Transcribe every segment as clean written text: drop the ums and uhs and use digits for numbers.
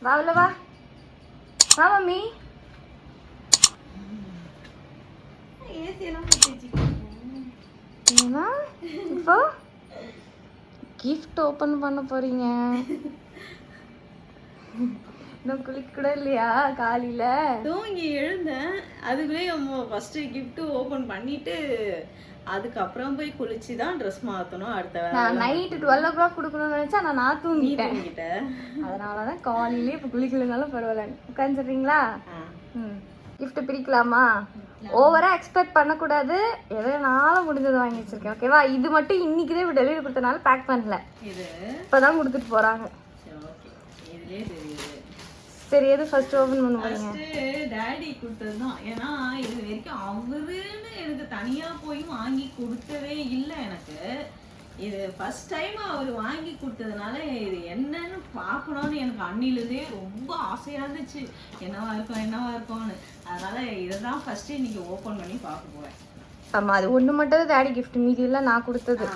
வா உள்ள வா. வா மம்மி. ஏன்னா இப்போ கிஃப்ட் ஓபன் பண்ண போறீங்க. இன்னும் குளிக்க கூட இல்லையா? காலையில தூங்கி எழுந்தேன், அதுக்குள்ளே ஃபர்ஸ்ட் கிஃப்ட் ஓபன் பண்ணிட்டு அதுக்கப்புறம் போய் குளிச்சு தான் ட்ரெஸ் மாற்றணும். அடுத்த நான் நைட்டு 12 o'clock கொடுக்கணும்னு நினைச்சா நான் தூங்கிட்டேன். அதனால தான் காலையிலே இப்போ குளிக்கலனாலும் பரவாயில்ல. உட்காந்துடுறீங்களா? கிஃப்ட் பிரிக்கலாமா? ஓவரா எக்ஸ்பெக்ட் பண்ணக்கூடாது. எதனால முடிஞ்சது வாங்கி வச்சிருக்கேன். ஓகேவா? இது மட்டும் இன்னைக்கு தான் டெலிவரி கொடுத்தனால பேக் பண்ணல. இது இப்போதான் கொடுத்துட்டு போறாங்க. சரி, எது ஃபர்ஸ்ட் ஓபன் பண்ண போறீங்க? ஃபர்ஸ்ட் டாடி கொடுத்தது தான். ஏன்னா இது வரைக்கும் அவருன்னு எனக்கு தனியா போய் வாங்கி கொடுத்ததே இல்லை. எனக்கு இது ஃபர்ஸ்ட் டைம் அவர் வாங்கி கொடுத்ததுனால இது என்னன்னு பார்க்கணும்னு எனக்கு அன்னிலேருந்தே ரொம்ப ஆசையா இருந்துச்சு. என்னவா இருக்கும்னு. அதனால இதை தான் ஃபர்ஸ்ட் இன்னைக்கு ஓபன் பண்ணி பார்க்க போறேன். ஆமா, அது ஒண்ணு மட்டும் தான் டாடி கிஃப்ட், மீதி எல்லாம் நான் கொடுத்தது.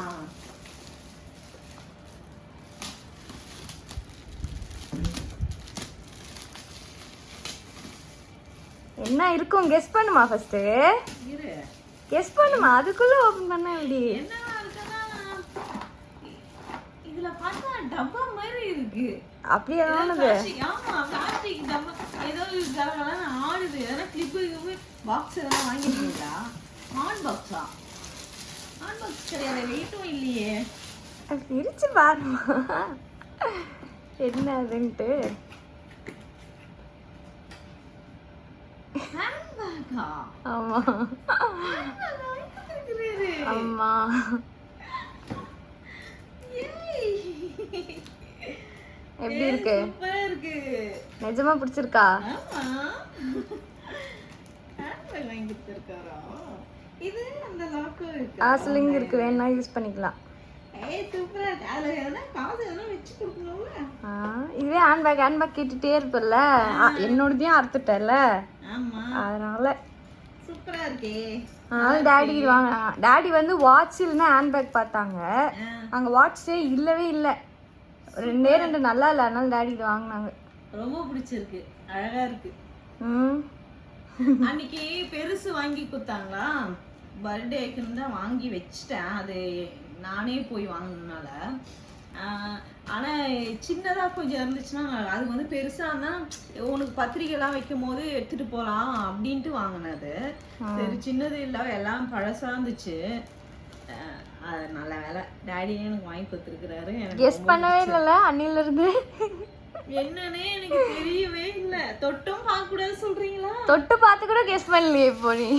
என்ன இருக்கும் கெஸ் பண்ணுமா? ஃபர்ஸ்ட் கெஸ் பண்ணுமா, அதுக்குள்ள ஓபன் பண்ண எப்படி? இதுல பார்த்தா டப்பா மாதிரி இருக்கு. அப்படியே ஆனது. ஆமா, பிளாஸ்டிக் டப்பா ஏதோ கலகலன்னு ஆடுது. ஏன்னா கிளிப்பு பாக்ஸ் எல்லாம் வாங்கிட்டீங்களா? ஹாட் பாக்ஸா? ஹாட் பாக்ஸ் கிடையாது, வெயிட்டும் இல்லையே. பிரிச்சு பாருமா என்ன அதுன்ட்டு. ஆமா ஆமா, எப்படி இருக்கு? சூப்பரா இருக்கு. நிஜமா பிடிச்சிருக்கா? வாங்கி கொடுத்திருக்காரா? இது அந்த லாக்கு இருக்கு. ஆஸ்லிங் இருக்கு, வேணா யூஸ் பண்ணிக்கலாம். சூப்பரா இருக்கு. அதுல எதனா காசு எதனா வச்சு கொடுக்கணும்ல. இதுவே ஹேண்ட்பேக் கேட்டுட்டே இருப்பல்ல, என்னோடதையும் அறுத்துட்டல. ஆமா, அதனால சூப்பரா இருக்கே. அதனால டாடி வாங்க. டாடி வந்து வாட்ச் இல்லைன்னா ஹேண்ட்பேக் பார்த்தாங்க. அங்கே வாட்சே இல்லவே இல்லை. ரெண்டு நல்லா இல்லை. அதனால டாடி இது வாங்கினாங்க. ரொம்ப பிடிச்சிருக்கு, அழகா இருக்கு. அன்னைக்கு பெருசு வாங்கி கொடுத்தாங்களா, பர்த்டேக்குன்னு தான் வாங்கி வச்சுட்டேன். அது நானே போய் வாங்கினால. ஆனா சின்னதா கொஞ்சம் இருந்துச்சுன்னா அது வந்து பெருசா இருந்தா உனக்கு பத்திரிகைலாம் வைக்கும் போது எடுத்துட்டு போலாம் அப்படின்ட்டு வாங்கினது. சரி, சின்னது இல்ல, எல்லாம் பழசா இருந்துச்சு. அது நல்ல வேலை, டாடியே எனக்கு வாங்கி கொடுத்துருக்கிறாரு. கெஸ் பண்ணவே இல்லைல்ல அன்னில இருந்து. என்னன்னே எனக்கு தெரியவே இல்ல. தொட்டும் பார்க்க கூடாது சொல்றீங்களா? தொட்டு பார்த்து கூட கெஸ் பண்ணலையே இப்போ நீ.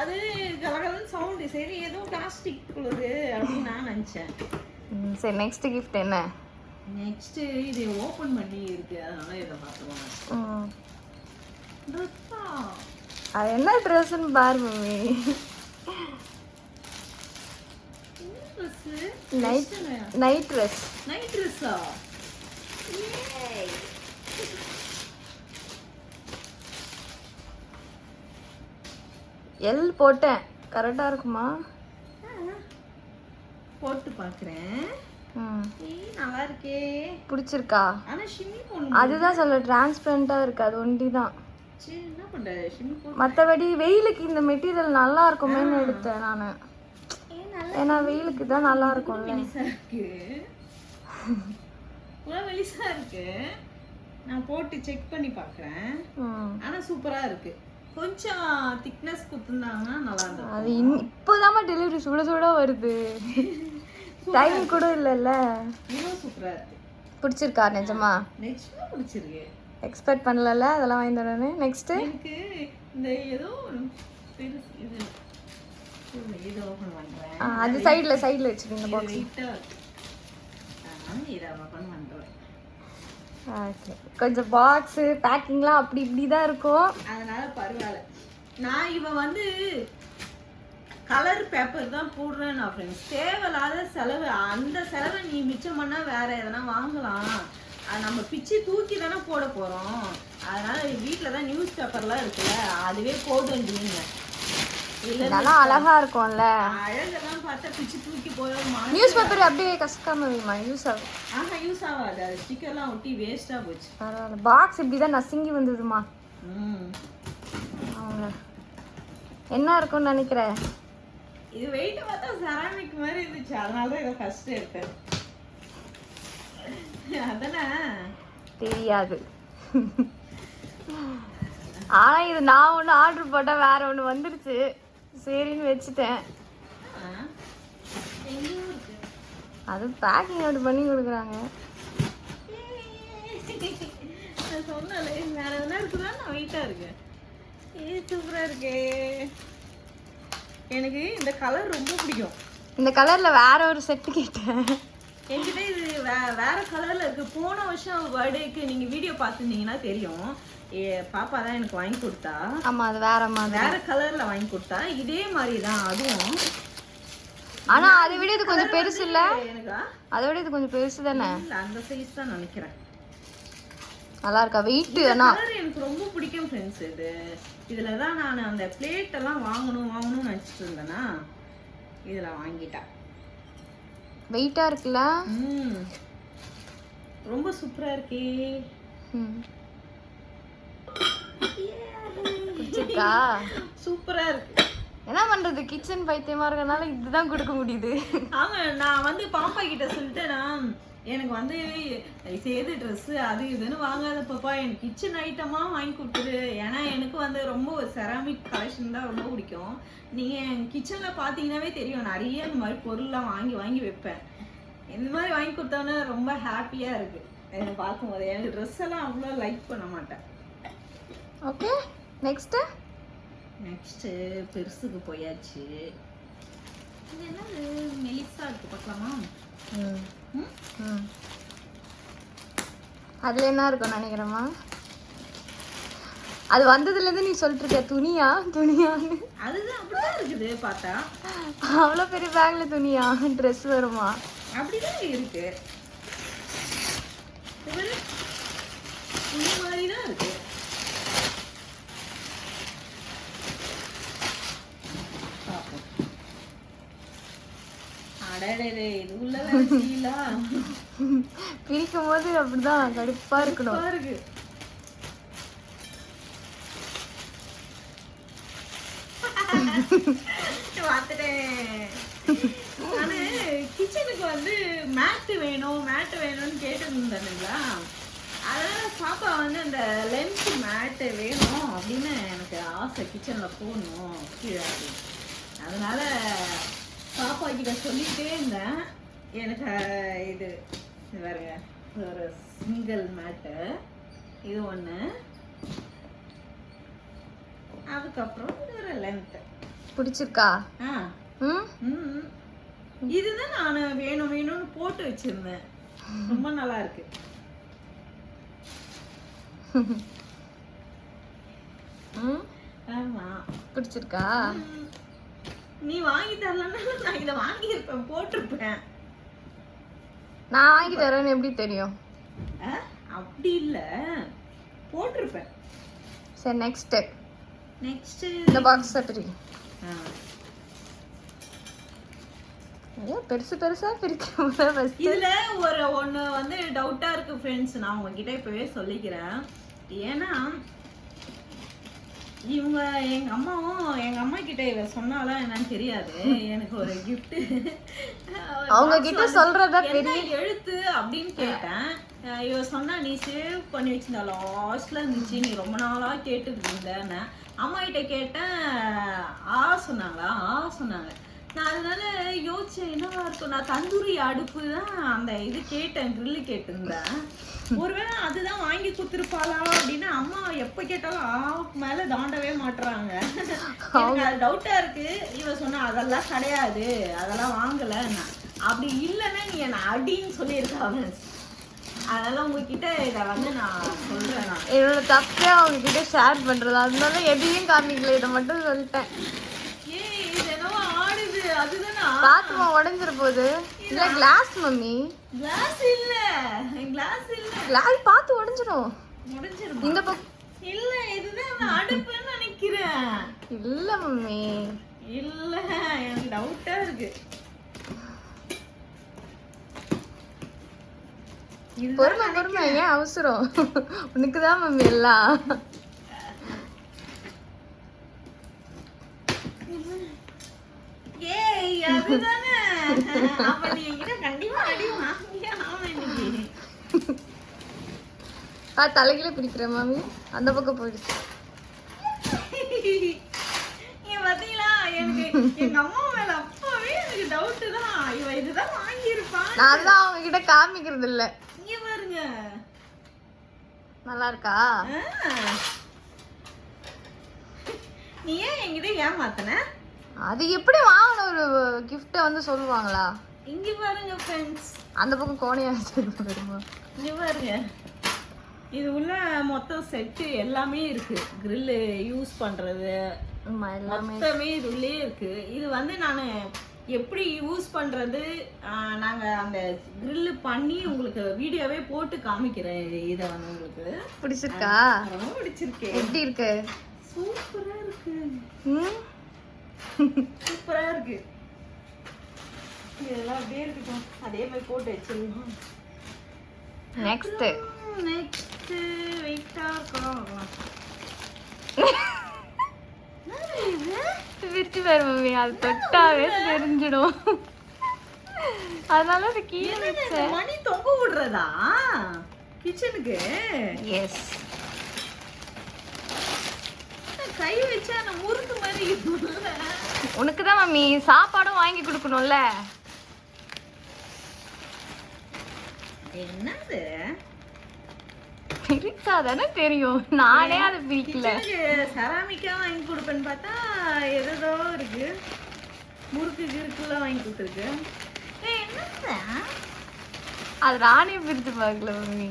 அது கலகலன்னு சவுண்ட். சரி, ஏதோ பிளாஸ்டிக் குள்ளது அப்படின்னு நான் நினைச்சேன். சரி, நெக்ஸ்ட் கிஃப்ட் என்ன? நெக்ஸ்ட் இது ஓபன் பண்ணி இருக்கு, அதனால இத பாத்துறோம். அது என்ன ட்ரெஸ்ன்னு பாரு மம்மி. Night dress. நைட் ட்ரெஸ்ஸா? எல் போட்டேன், கரெக்டா இருக்குமா? போட்டு பாக்குறேன். நல்லா இருக்கே. பிடிச்சிருக்கா? ஆனா ஷிம்மி போடணும். அதுதான் சொல்ல, டிரான்ஸ்பரண்டா இருக்கு, அது ஒண்டி தான். சரி, என்ன பண்ற? ஷிம்மி போடு. மத்தபடி வெயிலுக்கு இந்த மெட்டீரியல் நல்லா இருக்குமேன்னு எடுத்தேன் நானு. ஏன்னா வெயிலுக்கு தான் நல்லா இருக்கும்ல. மெலிசா இருக்கு. மெலிசா இருக்கு. நான் போட்டு செக் பண்ணி பாக்குறேன். ஆனா சூப்பரா இருக்கு. கொஞ்சம் திக்னஸ் குத்துனாங்கன்னா நல்லா இருக்கும். அது இப்போதான் டெலிவரி சுட சுட வருது. டைம் கூட இல்லல்ல. இது சூப்பரா இருக்கு. பிடிச்சிருக்கா? நிஜமா நிஜமா பிடிச்சிருக்கு. எக்ஸ்பெக்ட் பண்ணலல, அதெல்லாம் வாங்கி தரேன்னு. நெக்ஸ்ட் எனக்கு இந்த ஏதோ இது ஓபன் பண்றேன். அது சைடுல வச்சிருங்க பாக்ஸ். இத ஓபன் பண்றேன். ஓகே, கொஞ்சம் பாக்ஸ் பேக்கிங்லாம் அப்படி இப்படி தான் இருக்கும். அதனால பரவாயில்ல. நான் இவ வந்து கலர் பேப்பர் தான் போடுறேன் நான் ஃப்ரெண்ட்ஸ். தேவையில்லாத செலவு. அந்த செலவை நீ மிச்சம் பண்ணா வேற எதனா வாங்கலாம். அது நம்ம பிச்சு தூக்கி தானே போட போறோம். அதனால வீட்டில் தான் நியூஸ் பேப்பர்லாம் இருக்குல்ல, அதுவே போதும். இதெல்லாம் அழகா இருக்கும்ல. அழகெல்லாம் பார்த்தா பிச்சு தூக்கி போய் நியூஸ் பேப்பர் அப்படியே கசக்காம வைமா, யூஸ் ஆகும். யூஸ் ஆகாது, அது ஸ்டிக்கர்லாம் ஒட்டி வேஸ்டா போச்சு. பரவாயில்ல, பாக்ஸ் இப்படிதான் நசுங்கி வந்ததுமா. அவங்க என்ன இருக்கும்னு நினைக்கிறேன். இது வெயிட் பார்த்தா செராமிக் மாதிரி இருந்துச்சு, அதனால தான் இதை ஃபர்ஸ்ட் எடுத்தேன். அதனா தெரியாது. ஆனா இது நான் ஒன்று ஆர்டர் போட்டா வேற ஒன்று வந்துருச்சு, சரின்னு வச்சுட்டேன். அது பேக்கிங் அப்படி பண்ணி கொடுக்குறாங்க. சொன்னாலே வேற எதுனா இருக்குதா, நான் வெயிட்டா இருக்கு. சூப்பரா இருக்கு. எனக்கு இந்த கலர் ரொம்ப பிடிக்கும். இந்த கலர்ல வேற ஒரு செட்டு கேட்டேன். என்கிட்ட இது வேற கலர்ல இருக்கு. போன வருஷம் பர்த்டேக்கு நீங்க வீடியோ பார்த்துருந்தீங்கன்னா தெரியும், பாப்பா தான் எனக்கு வாங்கி கொடுத்தா. ஆமா, அது வேற மாதிரி வேற கலர்ல வாங்கி கொடுத்தா. இதே மாதிரி தான் அதுவும், ஆனா அதை விட இது கொஞ்சம் பெருசு இல்ல? எனக்கா அதை விட இது கொஞ்சம் பெருசு தானே? அந்த சைஸ் தான் நினைக்கிறேன். நல்லா இருக்கா வெயிட்? ஆனா எனக்கு ரொம்ப பிடிக்கும் ஃப்ரெண்ட்ஸ். இதுல தான் நான் அந்த பிளேட் எல்லாம் வாங்கணும்னு நினைச்சிட்டு இருந்தேனா, இதுல வாங்கிட்டேன். வெயிட்டா இருக்குல்ல? ரொம்ப சூப்பரா இருக்கே. பிடிச்சிருக்கா? சூப்பரா இருக்கு. என்ன பண்றது, கிச்சன் பைத்தியமா இருக்கனால இதுதான் கொடுக்க முடியுது. ஆமா, நான் வந்து பாப்பா கிட்ட சொல்லிட்டேனா, எனக்கு வந்து சேது ட்ரெஸ் அது இதுன்னு வாங்காத பாப்பா, எனக்கு கிச்சன் ஐட்டமா வாங்கி கொடுத்துரு. ஏன்னா எனக்கு வந்து ரொம்ப செராமிக் கலெக்ஷன் தான் ரொம்ப பிடிக்கும். நீங்க என் கிச்சன்ல பாத்தீங்கன்னாவே தெரியும், நிறைய இந்த மாதிரி பொருள்லாம் வாங்கி வைப்பேன். இந்த மாதிரி வாங்கி கொடுத்தோன்னா ரொம்ப ஹாப்பியா இருக்கு எனக்கு பார்க்கும்போது. எனக்கு ட்ரெஸ் எல்லாம் அவ்வளோ லைக் பண்ண மாட்டேன். ஓகே, நெக்ஸ்ட் பெருசுக்கு போயாச்சு. இது என்னது மெலிசா இருக்கு, பார்க்கலாமா? அதுல என்ன இருக்கும் நினைக்கிறேமா? அது வந்ததுல இருந்து நீ சொல்லிட்டு இருக்க துணியான்னு. அதுதான் அப்படிதான் இருக்குது பார்த்தா. அவ்வளோ பெரிய பேக்ல துணியா ட்ரெஸ் வருமா? அப்படிதான் இருக்கு, இந்த மாதிரி தான் இருக்கு. இது உள்ள பிரிக்கும் போது அப்படிதான் கடுப்பா இருக்கணும். இருக்கு. நானு கிச்சனுக்கு வந்து மேட்டு வேணும்னு கேட்டுருந்தேனுங்களா, அதனால பாப்பா வந்து அந்த லென்த் மேட்டு வேணும் அப்படின்னு எனக்கு ஆசை, கிச்சன்ல போடணும் கீழே. அதனால பாப்பா கிட்ட சொல்லிட்டே இருந்தேன். எனக்கு இது பாருங்க, ஒரு சிங்கிள் மேட்டு, இது ஒன்று, அதுக்கப்புறம் ஒரு லென்த். பிடிச்சிருக்கா? இதுதான் நான் வேணும்னு போட்டு வச்சிருந்தேன். ரொம்ப நல்லா இருக்கு. ஆமா, பிடிச்சிருக்கா? நீ வாங்கி தரலன்னா நான் இதை வாங்கி இருப்பேன், போட்டிருப்பேன். நான் வாங்கி தரேன்னு எப்படி தெரியும்? அப்படி இல்ல, போட்டிருப்பேன். சரி, நெக்ஸ்ட் இந்த பாக்ஸ் பிரி. பெருசா பிரிக்க. இதுல ஒண்ணு வந்து டவுட்டா இருக்கு ஃப்ரெண்ட்ஸ், நான் உங்ககிட்ட இப்பவே சொல்லிக்கிறேன். ஏன்னா இவங்க எங்க அம்மா கிட்ட இவ சொன்னாலும் என்னன்னு தெரியாது. எனக்கு ஒரு கிஃப்ட் அவங்க கிட்ட சொல்றதா பெரிய எழுத்து அப்படின்னு கேட்டேன். இவ சொன்னா, நீ சேவ் பண்ணி வச்சிருந்தா லாஸ்ட்ல இருந்துச்சு, நீ ரொம்ப நாளா கேட்டுட்டு இருந்தேன்னு. அம்மா கிட்ட கேட்டேன், சொன்னாங்க. நான் அதனால யோசிச்சேன், என்னவா இருக்கும். நான் தந்தூரி அடுப்பு தான் அந்த இது கேட்டேன், கிரில்லு கேட்டிருந்தேன். ஒருவேளை அதுதான் வாங்கி கொடுத்துருப்பாளா அப்படின்னு. அம்மா எப்ப கேட்டாலும் மேல தாண்டவே மாட்டுறாங்க. எனக்கு அது டவுட்டா இருக்கு. இவ சொன்னா அதெல்லாம் கிடையாது, அதெல்லாம் வாங்கல. அப்படி இல்லைன்னா நீ என்ன அடின்னு சொல்லியிருக்காங்க. அதெல்லாம் உங்ககிட்ட இதை வந்து நான் சொல்றேன். நான் என்னோட தப்பே அவங்க கிட்ட ஷேர் பண்றது, அதனால எதையும் காமிக்கல, இதை மட்டும் சொல்லிட்டேன். இது என்னவோ ஆடுது, அதுதானா? பாத்துமா உடைஞ்சிர போகுது. இல்ல கிளாஸ் மம்மி, கிளாஸ் இல்ல கிளாஸ் பார்த்து உடைஞ்சிரும். இந்த இல்ல, இதுதான் நான் அடுப்புன்னு நினைக்கிறேன். இல்ல மம்மி, இல்ல எனக்கு டவுட்டா இருக்கு. பொறுமை பொறுமை, ஏன் அவசரம்? உனக்குதான் மம்மி எல்லாம். ஏய் அதுதானே. அப்ப நீ என்கிட்ட கண்டிப்பா அடி வாங்கியே ஆவணும் இன்னைக்கு. தலைகில பிடிக்கிற மாமி அந்த பக்கம் போயிடுச்சு. ஏன் பாத்தீங்களா, எனக்கு எங்க அம்மா மேல அப்பவே எனக்கு டவுட் தான். இவ இதுதான் வாங்கியிருப்பான். நான் தான் அவங்க கிட்ட காமிக்கிறது இல்ல. இங்க பாருங்க, நல்லா இருக்கா? நீ ஏன் என்கிட்ட ஏமாத்தன? அது எப்படி வாங்கின ஒரு கிஃப்ட வந்து சொல்லுவாங்களா? இங்க பாருங்க ஃப்ரெண்ட்ஸ், அந்த பக்கம் கோணையா வச்சிருக்கோம். இங்க பாருங்க, இது உள்ள மொத்தம் செட்டு எல்லாமே இருக்கு. கிரில் யூஸ் பண்றது மொத்தமே இது உள்ளே இருக்கு. இது வந்து நான் எப்படி யூஸ் பண்றது, நாங்க அந்த கிரில் பண்ணி உங்களுக்கு வீடியோவே போட்டு காமிக்கிறேன். இதை வந்து உங்களுக்கு பிடிச்சிருக்கா? ரொம்ப பிடிச்சிருக்கு. எப்படி இருக்கு? சூப்பரா இருக்கு. சூப்பரா இருக்கு. இதெல்லாம் அப்படியே இருக்கட்டும், அதே மாதிரி போட்டு வச்சிருக்கோம். நெக்ஸ்ட் வெயிட்டா இருக்கும். விரிச்சு பாரு மம்மி, அது தொட்டாவே தெரிஞ்சிடும். அதனால அது கீழே வச்சேன். மணி தொங்க விடுறதா கிச்சனுக்கு? எஸ். கை வச்சா அந்த முறுக்கு மாதிரி இருக்கும்ல. உனக்கு தான் மம்மி சாப்பாடும் வாங்கி கொடுக்கணும்ல. என்னது பிரிச்சாதானே தெரியும். நானே அதை பிரிக்கல. செராமிக்கா வாங்கி கொடுப்பேன்னு பார்த்தா ஏதோ இருக்கு. முறுக்கு கிறுக்குலாம் வாங்கி கொடுத்துருக்கு. என்னது அது நானே பிரிச்சு பார்க்கல மம்மி.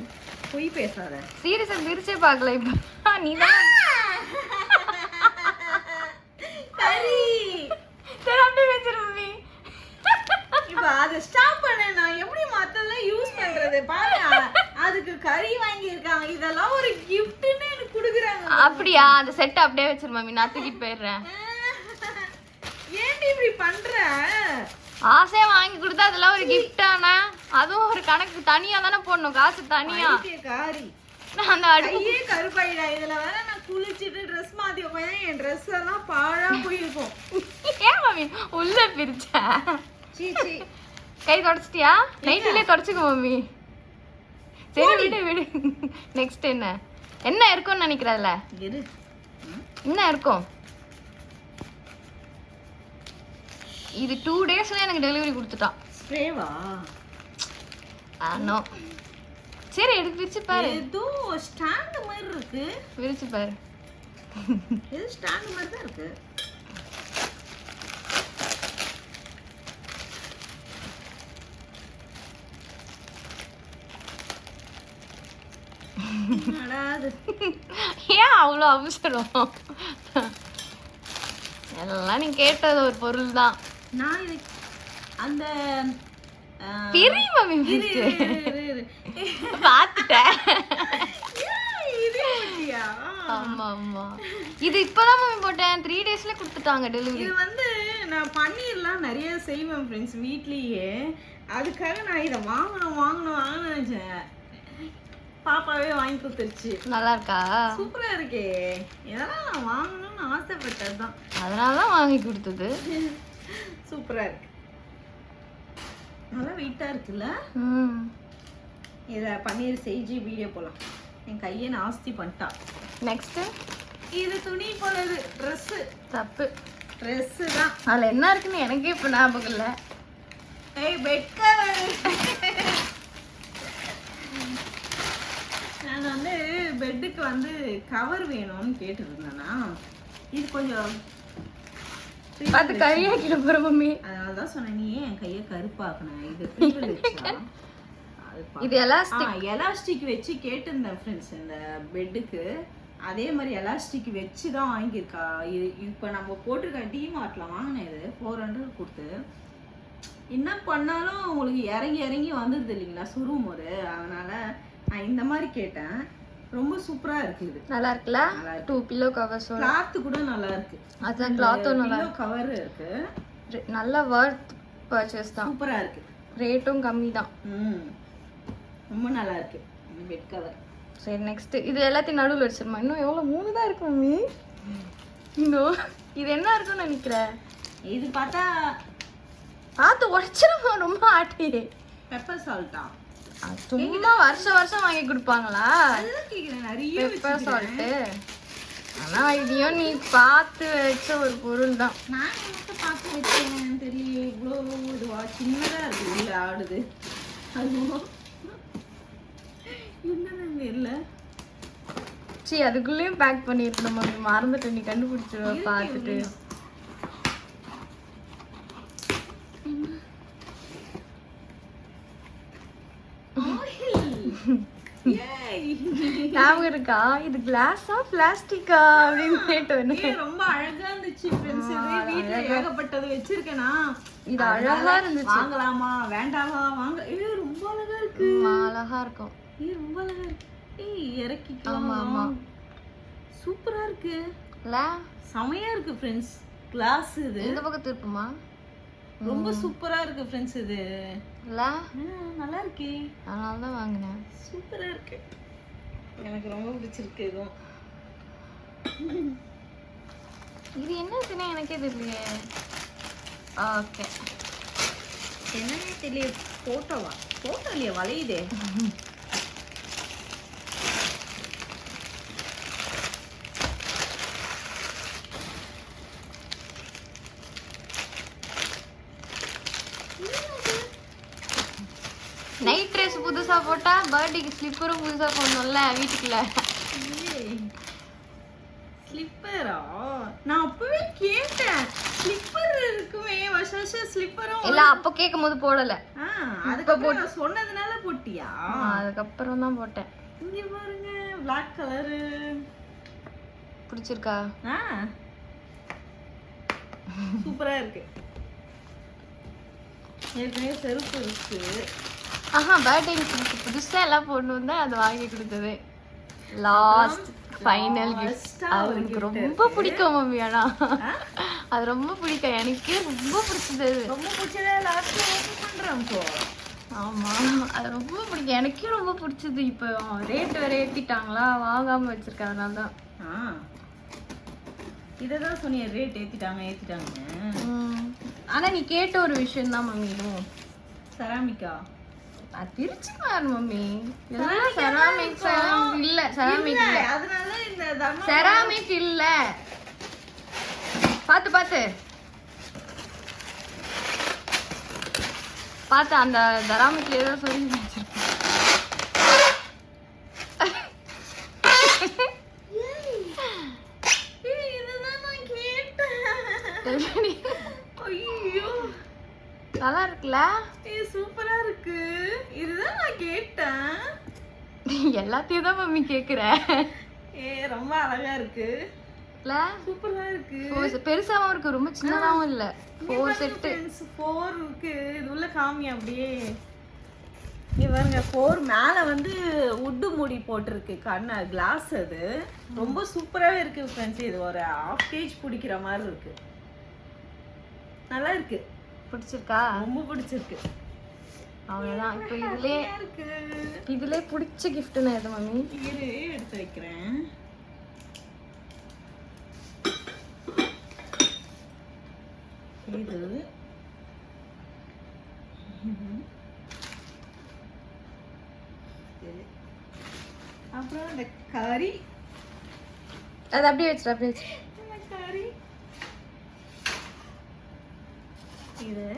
பொய் பேசாத. சீரியஸா பிரிச்சே பார்க்கல. இப்ப நீ தான் சரி அப்படி வச்சிரு மம்மி. இப்ப அதை ஸ்டாப் பண்ண நான் எப்படி மத்தெல்லாம் யூஸ் பண்றது பாரு. அதுக்கு கறி வாங்கி இருக்காங்க, இதெல்லாம் ஒரு கிஃப்ட்னு எனக்கு குடுக்குறாங்க. அப்படியா? அந்த செட் அப்படியே வச்சிரு மம்மி, நான் தூக்கிட்டு போயிடுறேன். ஏன்டி இப்படி பண்ற? ஆசையா வாங்கி கொடுத்தா அதெல்லாம் ஒரு கிஃப்டானா? அதுவும் ஒரு கணக்கு தனியா தானே போடணும், காசு தனியா. காரி அந்த கையே கருப்பாயிடா. இதுல வேற நான் குளிச்சுட்டு ட்ரெஸ் மாத்தி போய் என் ட்ரெஸ் எல்லாம் பாழா போயிருக்கும். ஏன் மம்மி உள்ள பிரிச்ச? சீச்சி, கை தொடச்சிட்டியா? நைட்டிலே தொடச்சுக்கோ மம்மி. சரி விடு விடு. நெக்ஸ்ட் என்ன என்ன இருக்கும்னு நினைக்கிறதுல? என்ன இருக்கும்? இது 2 daysல எனக்கு டெலிவரி கொடுத்துட்டான். ஸ்ப்ரேவா? நோ. சரி எடுத்து விரிச்சு பாரு. ஏதோ ஸ்டாண்ட் மாதிரி இருக்கு. விரிச்சு பாரு. இது ஸ்டாண்ட் மாதிரி தான் இருக்கு. ஏன் அவ்வளோ அவசரம்? எல்லாம் நீ கேட்டது ஒரு பொருள் தான். நான் அந்த தெரியும் மம்மி, பார்த்துட்டேன். ஆமா ஆமா, இது இப்பதான் மம்மி போட்டேன். 3 daysல கொடுத்துட்டாங்க டெலிவரி. இது வந்து நான் பன்னீர்லாம் நிறைய செய்வேன் ஃப்ரெண்ட்ஸ் வீட்லயே. அதுக்காக நான் இதை வாங்கணும் நினைச்சேன். பாப்பாவே வாங்கி கொடுத்துருச்சு. நல்லா இருக்கா? சூப்பரா இருக்கே. இதெல்லாம் நான் வாங்கணும்னு ஆசைப்பட்டதுதான், அதனாலதான் வாங்கி கொடுத்தது. சூப்பரா இருக்கு, நல்லா வெயிட்டா இருக்குல்ல. இத பன்னீர் செஞ்சு வீடியோ போலாம். என் கையை நாஸ்தி பண்ணிட்டா. நெக்ஸ்ட் இது துணி போடுறது, ட்ரெஸ். தப்பு, ட்ரெஸ் தான். அதுல என்ன இருக்குன்னு எனக்கே இப்ப ஞாபகம் இல்ல. ஏய் பெட் கவர். நான் வந்து பெட்டுக்கு வந்து கவர் வேணும்னு கேட்டுருந்தேனா, இது கொஞ்சம் பார்த்து கறியாக்கிட போற மம்மி. அதனால தான் சொன்னேன், நீ ஏன் என் கையை கருப்பாக்குன? இது ப்ரிவிலேஜா? இது எலாஸ்டிக் வச்சு கேட்டிருந்தேன் ஃப்ரெண்ட்ஸ் இந்த பெட்டுக்கு. அதே மாதிரி எலாஸ்டிக் வச்சு தான் வாங்கியிருக்கா. இது இப்போ நம்ம போட்டிருக்க டிமார்ட்ல வாங்கினேன். இது 400 கொடுத்து. என்ன பண்ணாலும் உங்களுக்கு இறங்கி வந்துடுது இல்லைங்களா சுருவும் போது. அதனால நான் இந்த மாதிரி கேட்டேன். ரொம்ப சூப்பரா இருக்கு இது. நல்லா இருக்குல்ல? 2 பில்லோ கவர்ஸ். கிளாத் கூட நல்லா இருக்கு. அதான் கிளாத்தும் நல்லா பில்லோ கவர் இருக்கு. நல்ல வர்த் பர்ச்சேஸ் தான். சூப்பரா இருக்கு. ரேட்டும் கம்மி தான். ரொம்ப நல்லா இருக்கு பெட் கவர். சரி நெக்ஸ்ட் இது எல்லாத்தையும் நடுவில் வச்சிருமா. இன்னும் எவ்வளோ 3 தான் இருக்கு மம்மி. இன்னும் இது என்ன இருக்குன்னு நினைக்கிறேன். இது பார்த்தா பார்த்து உடச்சிருமா ரொம்ப ஆட்டி. பெப்பர் சால்ட்டா? சும்மா வருஷம் வாங்கி கொடுப்பாங்களா? அதுதான் கேக்குறேன். நிறைய பெப்பர் சால்ட்டு. ஆனா இதையும் நீ பார்த்து வச்ச ஒரு பொருள் தான். நான் எனக்கு பார்த்து வச்சேன். தெரியல இவ்வளோ இதுவா சின்னதா இருக்கு. உள்ள ஆடுது அதுவும் என்னன்னு தெரியல. சரி அதுக்குள்ளேயும் பேக் பண்ணிருக்கணும் மம்மி. மறந்துட்டு நீ கண்டுபிடிச்சிருவ பார்த்துட்டு. ஞாபகம் இருக்கா? இது கிளாஸா பிளாஸ்டிக்கா அப்படின்னு கேட்டேன். ரொம்ப அழகா இருந்துச்சு ஃப்ரெண்ட்ஸ். இது வீட்ல ஏகப்பட்டது வச்சிருக்கேனா. இது அழகா இருந்துச்சு. வாங்கலாமா வேண்டாமா? வாங்க. ரொம்ப அழகா இருக்கு. அழகா இருக்கும். ரொம்ப அழகா இருக்கு. இறக்கிக்கலாம். ஆமா ஆமா சூப்பரா இருக்கு இல்ல? செமையா இருக்கு ஃப்ரெண்ட்ஸ். கிளாஸ் இது இந்த பக்கம் திருப்புமா. ரொம்ப சூப்பரா இருக்கு ஃப்ரெண்ட்ஸ். இது இல்ல? நல்லா இருக்கு. அதனால தான் வாங்கினேன். சூப்பரா இருக்கு. எனக்கு ரொம்ப பிடிச்சிருக்கு இதுவும். இது என்னதுன்னு எனக்கே தெரியலையே. ஓகே என்னன்னே தெரியல. போட்டோவா? போட்டோ இல்லையா? வளையுதே. நைட் ட்ரெஸ் புதுசா போட்டா பர்த்டேக்கு ஸ்லிப்பரும் புதுசா போடணும்ல வீட்டுக்குள்ள. ஸ்லிப்பரா? நான் அப்பவே கேட்டேன். ஸ்லிப்பர் இருக்குமே வருஷம் ஸ்லிப்பரும். இல்ல அப்ப கேக்கும்போது போடல. அதுக்கப்புறம் நான் சொன்னதுனால போட்டியா? அதுக்கப்புறம் தான் போட்டேன். இங்க பாருங்க Black கலர். பிடிச்சிருக்கா? சூப்பரா இருக்கு. ஏற்கனவே செருப்பு இருக்கு. பர்த்டேக்கு புதுசா எல்லாம் போடணும் தான் அது வாங்கி கொடுத்தது. Last final gift. அவருக்கு ரொம்ப பிடிக்கும் மம்மி. ஆனா அது ரொம்ப பிடிக்கும். எனக்கே ரொம்ப பிடிச்சது. ரொம்ப பிடிச்சதே லாஸ்ட்ல ஓபன் பண்றோம் போ. ஆமா அது ரொம்ப பிடிக்கும். எனக்கே ரொம்ப பிடிச்சது. இப்போ ரேட் வேற ஏத்திட்டாங்களா, வாங்காம வச்சிருக்கேன். அதனால தான். இததான் சொன்னிய ரேட் ஏத்திட்டாங்க. ஆனா நீ கேட்ட ஒரு விஷயம் தான் மம்மி. இதுவும் செராமிக்கா? திருச்சி மாறு மம்மி. இதெல்லாம் செராமிக் இல்ல. செராமிக் இல்ல. அதனால இந்த செராமிக் இல்ல. பாத்து அந்த செராமிக்ல ஏதோ சொல்லி வச்சிருக்கேன். இதுதான் நான் கேட்டேன். ஐயோ நல்லா இருக்குல்ல? சூப்பரா இருக்கு. இதுதான் நான் கேட்டேன். எல்லாத்தையும் தான் மம்மி கேக்குற. ரொம்ப அழகா இருக்கு. இல்ல? சூப்பரா இருக்கு. பெருசாவும் இருக்கு, ரொம்ப சின்னதாவும் இல்ல. 4 செட். 4 இருக்கு. இது உள்ள காமி அப்படியே. இங்க பாருங்க 4 மேல வந்து wood மூடி போட்டிருக்கு. கண்ண கிளாஸ். அது ரொம்ப சூப்பராவே இருக்கு ஃப்ரெண்ட்ஸ். இது ஒரு 1/2 kg பிடிக்கிற மாதிரி இருக்கு. நல்லா இருக்கு. பிடிச்சிருக்கா? ரொம்ப பிடிச்சிருக்கு. அவ்வளவுதான். இப்போ இதுல பிடிச்ச கிஃப்ட்னா எது மம்மி? இரு எடுத்து வைக்கிறேன். இது அப்புறம் இந்த கறி. அது அப்படியே வச்சிரு. கறி இது.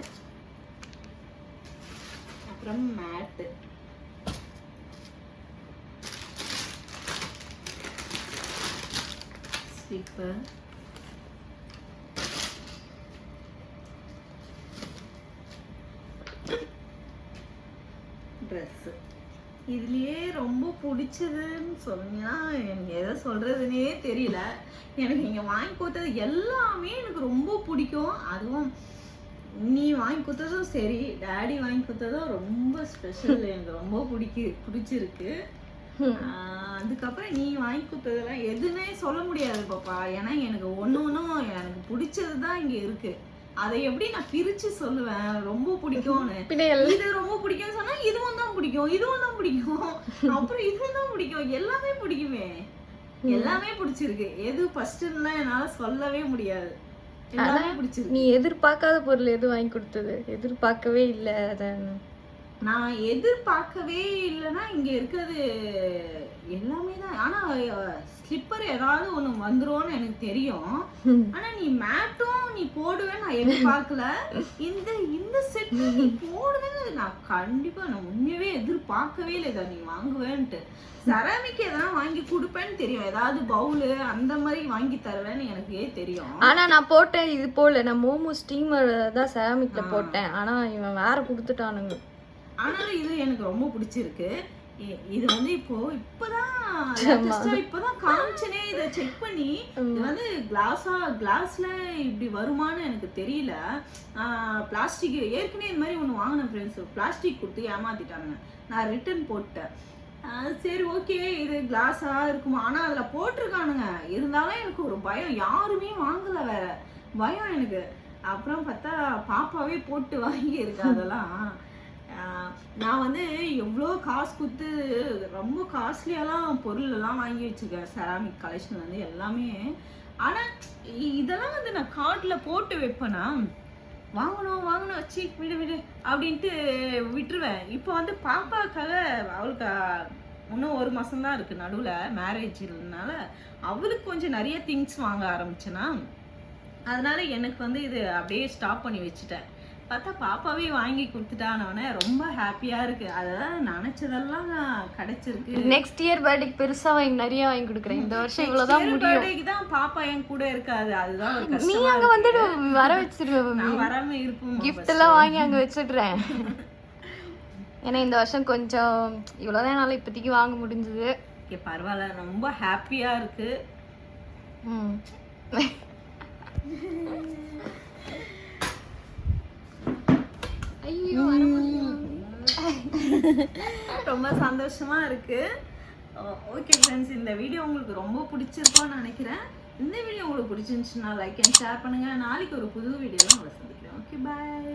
அப்புறம் மேட்டு. ஸ்லிப்பர். ட்ரெஸ். இதுலயே ரொம்ப பிடிச்சதுன்னு சொன்னா எனக்கு எதை சொல்றதுன்னே தெரியல. எனக்கு நீங்க வாங்கி கொடுத்தது எல்லாமே எனக்கு ரொம்ப பிடிக்கும். அதுவும் நீ வாங்கி கொடுத்ததும் சரி, டாடி வாங்கி கொடுத்ததும் ரொம்ப ஸ்பெஷல். எனக்கு ரொம்ப பிடிச்சிருக்கு. அதுக்கப்புறம் நீ வாங்கி கொடுத்ததெல்லாம் எதுவுமே சொல்ல முடியாது பாப்பா. ஏன்னா எனக்கு ஒன்றும் எனக்கு பிடிச்சதுதான் இங்க இருக்கு. அதை எப்படி நான் பிரிச்சு சொல்லுவேன் ரொம்ப பிடிக்கும்னு. இது ரொம்ப பிடிக்கும்னு சொன்னா இதுவும் தான் பிடிக்கும், இதுவும் தான் பிடிக்கும், அப்புறம் இதுவும் தான் பிடிக்கும், எல்லாமே பிடிக்குமே. எல்லாமே பிடிச்சிருக்கு. எது ஃபர்ஸ்ட்னா என்னால சொல்லவே முடியாது. எல்லாமே பிடிச்சிருக்கு. நீ எதிர்பார்க்காத பொருள் எது வாங்கி கொடுத்தது? எதிர்பார்க்கவே இல்லை அத நான் எதிர்பார்க்கவே இல்லைன்னா இங்க இருக்கிறது எல்லாமே தான். ஆனா ஸ்லிப்பர் ஏதாவது ஒண்ணு வந்துரும்னு எனக்கு தெரியும். ஆனா நீ மேட்டும் நீ போடுவேன்னு நான் எதிர்பார்க்கல. இந்த செட் நீ போடுவேன்னு நான் கண்டிப்பா நான் உண்மையாவே எதிர்பார்க்கவே இல்லை இதை நீ வாங்குவேன்ட்டு. செராமிக் எதனா வாங்கி கொடுப்பேன்னு தெரியும், ஏதாவது பவுலு அந்த மாதிரி வாங்கி தருவேன்னு எனக்கு தெரியும். ஆனா நான் போட்டேன் இது போல, நான் மோமோ ஸ்டீமர் தான் செராமிக்ல போட்டேன். ஆனா இவன் வேற கொடுத்துட்டானுங்க. ஆனாலும் இது எனக்கு ரொம்ப பிடிச்சிருக்கு. இது வந்து இப்பதான் காமிச்சனே இதை செக் பண்ணி. இது வந்து கிளாஸ்ல இப்படி வருமானு எனக்கு தெரியல. பிளாஸ்டிக் ஏற்கனவே இந்த மாதிரி ஒண்ணு வாங்கினேன் ஃப்ரெண்ட்ஸ். பிளாஸ்டிக் கொடுத்து ஏமாத்திட்டாங்க. நான் ரிட்டர்ன் போட்டேன். சரி ஓகே இது கிளாஸா இருக்குமா, ஆனா அதுல போட்டிருக்கானுங்க. இருந்தாலும் எனக்கு ஒரு பயம், யாருமே வாங்கல, வேற பயம் எனக்கு. அப்புறம் பார்த்தா பாப்பாவே போட்டு வாங்கி இருக்கு. அதெல்லாம் நான் வந்து எவ்வளோ காசு கொடுத்து ரொம்ப காஸ்ட்லியெல்லாம் பொருள் எல்லாம் வாங்கி வச்சிருக்கேன் செராமிக் கலெக்ஷன் வந்து எல்லாமே. ஆனா இதெல்லாம் வந்து நான் கார்டில் போட்டு வைப்பேனா, வாங்கணும் வச்சு விடு அப்படின்ட்டு விட்டுருவேன். இப்போ வந்து பாப்பாக்காக அவளுக்கு இன்னும் 1 மாசம்தான் இருக்கு நடுவில் மேரேஜ்னால, அவளுக்கு கொஞ்சம் நிறைய திங்ஸ் வாங்க ஆரம்பிச்சேன்னா, அதனால எனக்கு வந்து இது அப்படியே ஸ்டாப் பண்ணி வச்சுட்டேன். பார்த்தா பாப்பாவே வாங்கி கொடுத்துட்டானோடனே ரொம்ப ஹாப்பியா இருக்கு. அதான் நினைச்சதெல்லாம் கிடைச்சிருக்கு. நெக்ஸ்ட் இயர் பர்த்டேக்கு பெருசா நிறைய வாங்கி கொடுக்குறேன். இந்த வருஷம் இவ்வளவுதான் முடியும். பர்த்டேக்கு தான் பாப்பா என் கூட இருக்காது, அதுதான் ஒரு கஷ்டம். நீ அங்க வந்து வர வச்சிருவேன். நான் வராம இருப்பேன், கிஃப்ட் எல்லாம் வாங்கி அங்க வச்சிடுறேன். ஏன்னா இந்த வருஷம் கொஞ்சம் இவ்வளவுதான் என்னால இப்போதைக்கு வாங்க முடிஞ்சது. ஓகே பரவாயில்ல, ரொம்ப ஹாப்பியா இருக்கு. ரொம்ப சந்தோஷமா இருக்கு. ஓகே ஃப்ரெண்ட்ஸ், இந்த வீடியோ உங்களுக்கு ரொம்ப பிடிச்சிருக்கும்னு நினைக்கிறேன். இந்த வீடியோ உங்களுக்கு பிடிச்சிருந்துச்சுன்னா லைக் அண்ட் ஷேர் பண்ணுங்க. நாளைக்கு ஒரு புது வீடியோல உங்களை சந்திக்கிறேன். Okay bye.